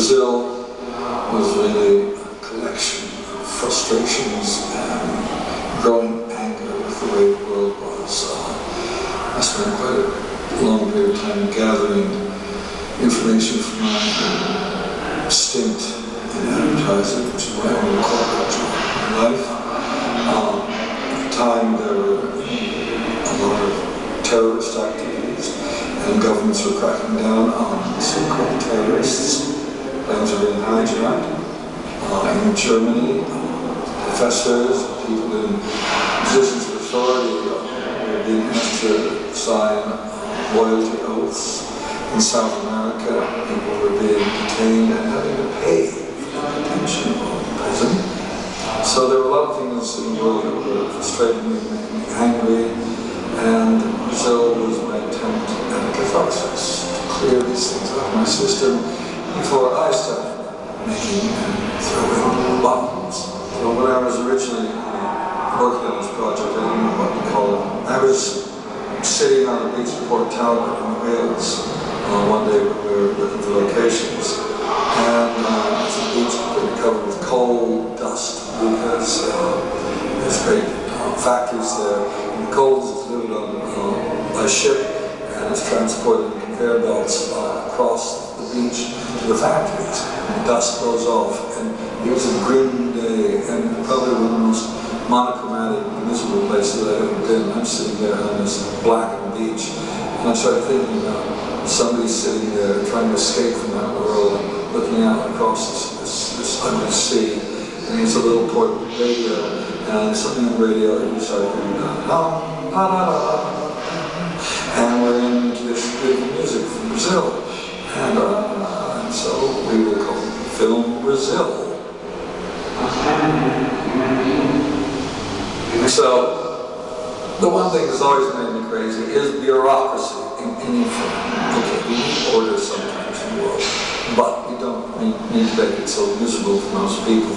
Brazil was really a collection of frustrations and growing anger with the way the world was. I spent quite a long period of time gathering information from my stint in advertising, which is my only corporate job in my life. At the time, there were a lot of terrorist activities, and governments were cracking down on so-called terrorists. Planes are being hijacked. In Germany, professors, people in positions of authority were being asked to sign loyalty oaths. In South America, people were being detained and having to pay for detention or prison. So there were a lot of things in the world that were frustrating me, making me angry, and Brazil was my attempt at a catharsis to clear these things out of my system before I started making and throwing bombs. So when I was originally working on this project, I didn't know what to call it. I was sitting on the beach of Port Talbot in Wales one day when we were looking for locations, and it's a beach completely covered with coal dust because there's great factories there, and the coal is delivered on by ship and it's transported in conveyor belts across the beach to the factories, and the dust blows off, and it was a grim day, and probably one of the most monochromatic, miserable places I've ever been. I'm sitting there on this blackened beach, and I started thinking about somebody sitting there trying to escape from that world, looking out across this ugly sea, and it's a little portable radio, and something on the radio, and we started hearing and we're into this beautiful music from Brazil, and so we will call it Film Brazil. So, the one thing that's always made me crazy is bureaucracy in any film. Okay, we need order sometimes in the world, but we don't need to make it so miserable for most people.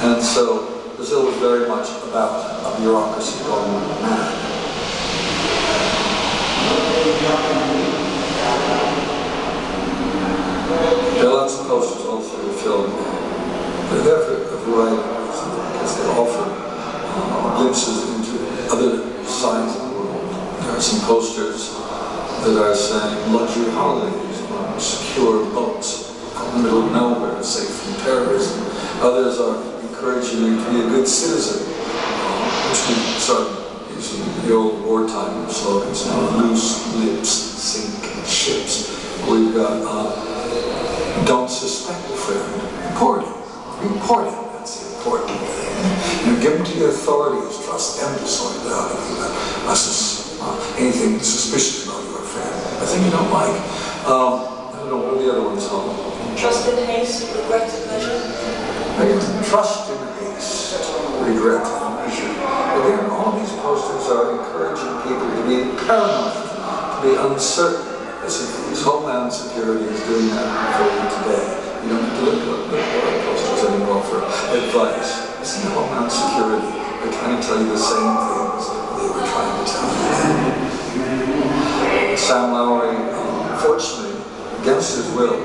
And so, Brazil was very much about a bureaucracy going mad. There are lots of posters all through the film. They're there for a variety of reasons, because they offer glimpses into other sides of the world. There are some posters that are saying luxury holidays on secure boats out in the middle of nowhere, safe from terrorism. Others are encouraging you to be a good citizen, which we started using the old wartime slogans now: loose lips sink ships. We've got don't suspect a friend, report him. Report him, that's the important thing. Give them to the authorities, trust them to sort it out if you have anything suspicious about your friend. I think you don't like. I don't know, what are the other ones called? Trust in haste, regret in measure. Trust in haste, regret in measure. Again, all these posters are encouraging people to be paranoid, to be uncertain. This Homeland Security is doing that for you today. You don't have to look at the posters anymore for advice. This is Homeland Security. They're trying to tell you the same things they were trying to tell you. Sam Lowry, unfortunately, against his will,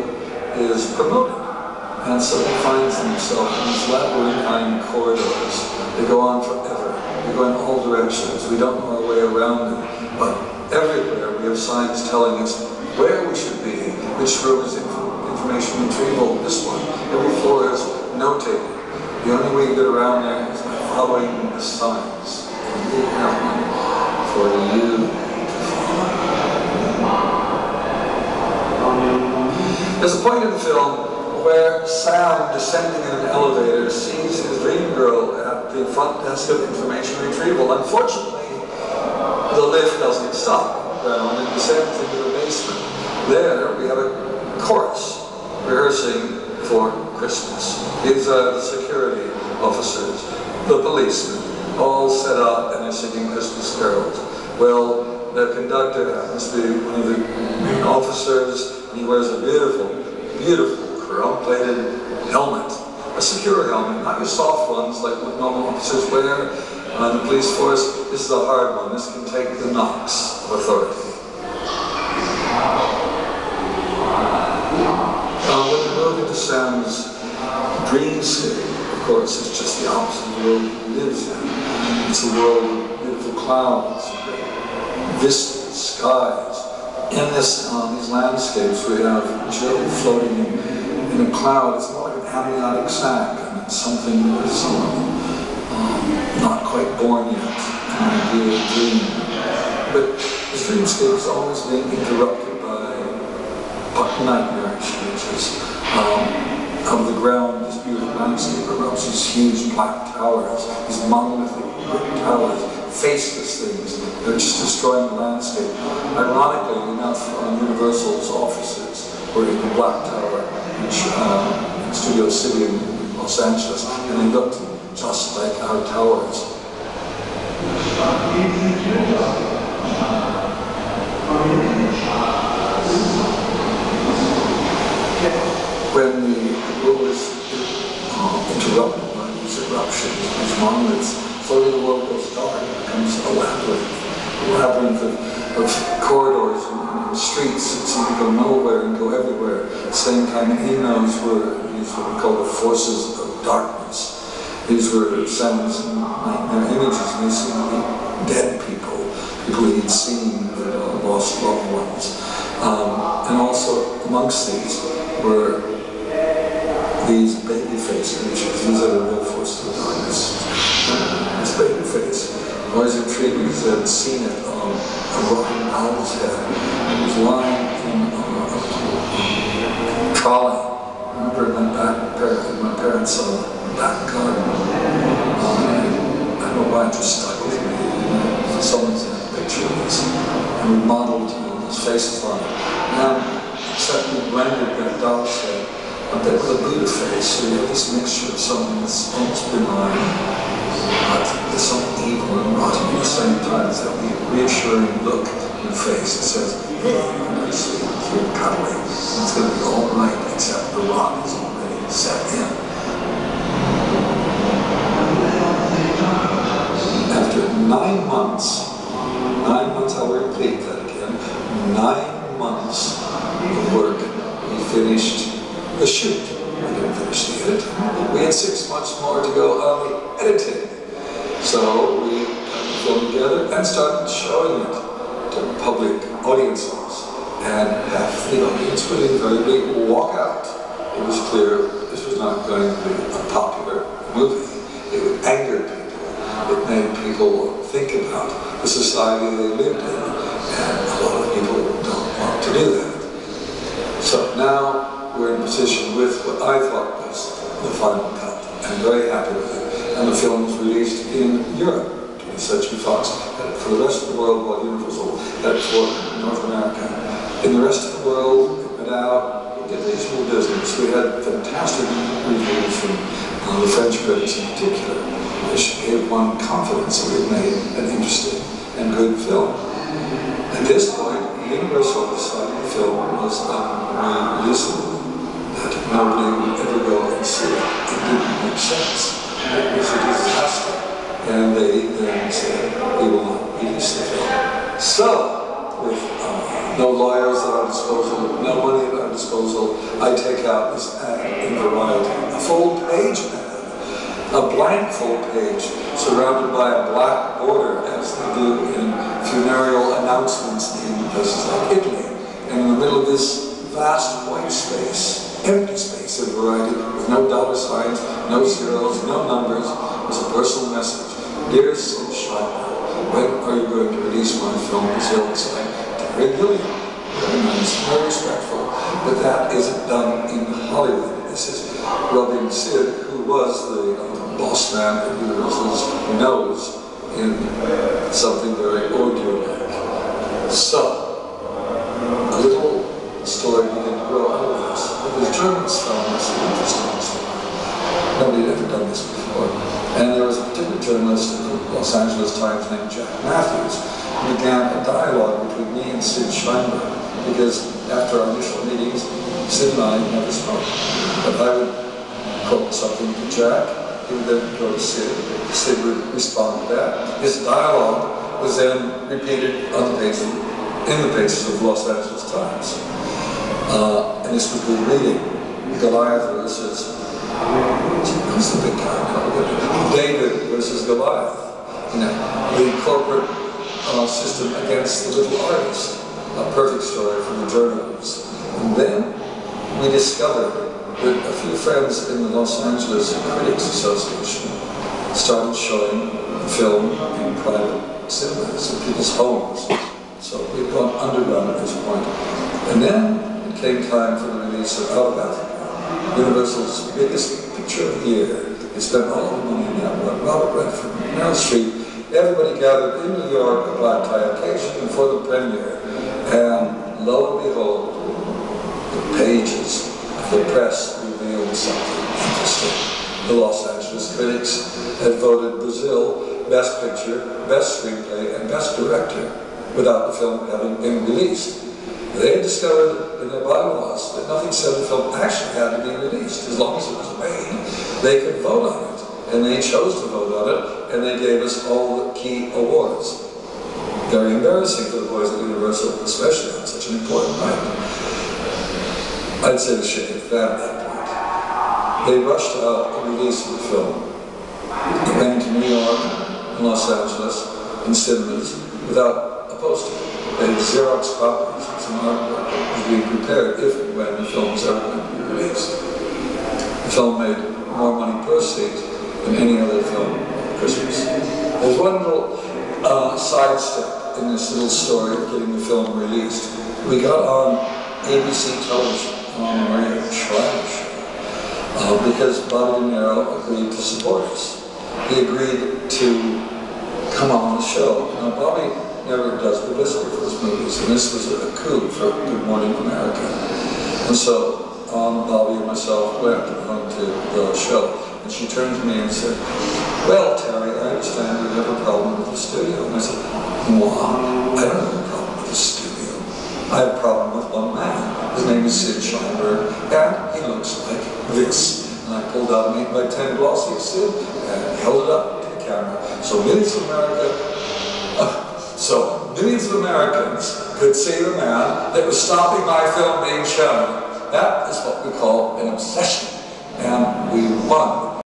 is promoted. And so he finds himself in these labyrinthine corridors. They go on forever. They go in all directions. We don't know our way around them. But everywhere we have signs telling us where we should be, which room is information retrieval, this one. Every floor is notated. The only way to get around there is by following the signs. And we have one for you to follow. There's a point in the film where Sam, descending in an elevator, sees his dream girl at the front desk of information retrieval. Unfortunately, the lift doesn't stop and it descends into the basement. There we have a chorus rehearsing for Christmas. These are the security officers, the policemen, all set up and they're singing Christmas carols. Well, the conductor happens to be one of the main officers, and he wears a beautiful, beautiful chrome-plated helmet. A secure helmet, not your soft ones like what normal officers wear. In the police force, this is a hard one. This can take the knocks of authority. When the dove into Sam's dreamscape, of course, it's just the opposite of the world he lives in. It's a world of beautiful clouds, vistas, skies. In these landscapes, we have Joe floating in a cloud. It's more like an amniotic sac, and it's something that's not quite born yet, an ideal dream. But his dreamscape is always being interrupted by nightmarish images. Of the ground, this beautiful landscape erupts these huge black towers, these monolithic brick towers, faceless things. They're just destroying the landscape. Ironically enough, Universal's offices were in the Black Tower in Studio City in Los Angeles, and they looked just like our towers. When the world is interrupted by these eruptions, these monoliths, slowly the world goes dark. It becomes a labyrinth of corridors and streets that seem to go nowhere and go everywhere. At the same time, in those were these what we call the forces of darkness. These were Sam's nightmare images, and they seemed to be dead people, people he'd seen that lost loved ones. And also amongst these were these baby-face images. These are the real forces of darkness. This baby face, always intrigued me because I'd seen it on a rotten owl's head. It was lying in a trolley. I remember my parents' back garden. I don't know why it just stuck with me. Someone's in a picture of this, and we modeled his faces on it. And except we blended that doll's head a bit with a Buddha face, so you have this mixture of something that's almost benign, but there's something evil and rotten at the same time. It's that reassuring look in the face that says, hey, you're nice, you're cuddly, and it's going to be all right, except the rot is already set in. After 9 months, I'll repeat that again, 9 months of work, we finished the shoot. We didn't finish the edit. We had 6 months more to go on the editing. So we got the film together and started showing it to public audiences. And half the audience would invariably walk out. It was clear this was not going to be a popular movie. It would anger people. It made people think about the society they lived in. And a lot of people don't want to do that. So now we're in position with what I thought was the final cut. I'm very happy with it. And the film was released in Europe, 20th Century Fox, had it for the rest of the world, while Universal had it for North America. In the rest of the world, it went out, it did reasonable business. We had fantastic reviews from the French critics in particular, which gave one confidence that we had made an interesting and good film. At this point, Universal decided the film was unreleasable. That nobody would ever go and see it. It didn't make sense. It was a disaster. And they then said, we will not release the film. So, with no lawyers at our disposal, no money at our disposal, I take out this ad in Variety. A full-page ad. A blank full page surrounded by a black border, as they do in funereal announcements in places like Italy. And in the middle of this vast white space, empty space in Variety, with no dollar signs, no zeros, no numbers, was a personal message. Dear Sid Schreiber, when are you going to release my film, Brazil? It's like, Terry Gilliam. Very nice, very respectful. But that isn't done in Hollywood. This is rubbing Sid, who was the boss man at Universal's nose in something very ordinary. So, a little story began to grow out of this. The Germans found this an interesting story. Nobody had ever done this before. And there was a particular journalist at the Los Angeles Times named Jack Matthews who began a dialogue between me and Sid Schreiber, because after our initial meetings, Sid and I never spoke. But I would quote something to Jack, he would then go to Sid, Sid would respond to that. His dialogue was then repeated on the pages, in the pages of the Los Angeles Times. And this was good reading. Goliath versus, who's the big guy? David versus Goliath. You know, the corporate system against the little artist. A perfect story for the journalists. And then we discovered that a few friends in the Los Angeles Critics Association started showing the film in private cinemas in people's homes. So we'd gone underground at this point. And then it came time for the release of Out of Africa, Universal's biggest picture of the year. They spent all the money in that one. Robert Redford, Meryl Streep, everybody gathered in New York at black tie occasion for the premiere. And lo and behold, the pages of the press revealed something interesting. The Los Angeles critics had voted Brazil Best Picture, Best Screenplay, and Best Director without the film having been released. They had discovered in their bylaws that nothing said the film actually had to be released. As long as it was made, they could vote on it. And they chose to vote on it, and they gave us all the key awards. Very embarrassing for the boys at Universal, especially on such an important night. I'd say the shit hit the fan at that point. They rushed out the release of the film. It went to New York and Los Angeles in cinemas without a poster. They had Xerox copies of some artwork was being prepared if and when the film was ever going to be released. The film made more money per seat than any other film at Christmas. There's one little sidestep in this little story of getting the film released. We got on ABC television on the Maria Schreiber show because Bobby De Niro agreed to support us. He agreed to come on the show. Now Bobby never does publicity for his movies, and this was a coup for Good Morning America. And so Bobby and myself went on to the show. And she turned to me and said, "Well, Terry, I understand you have a problem with the studio." And I said, "Moi, I don't have a problem with the studio. I have a problem with one man. His name is Sid Sheinberg, and he looks like this." And I pulled out an 8x10 glossy of Sid and held it up to the camera. So millions of Americans could see the man that was stopping my film being shown. That is what we call an obsession. And we won.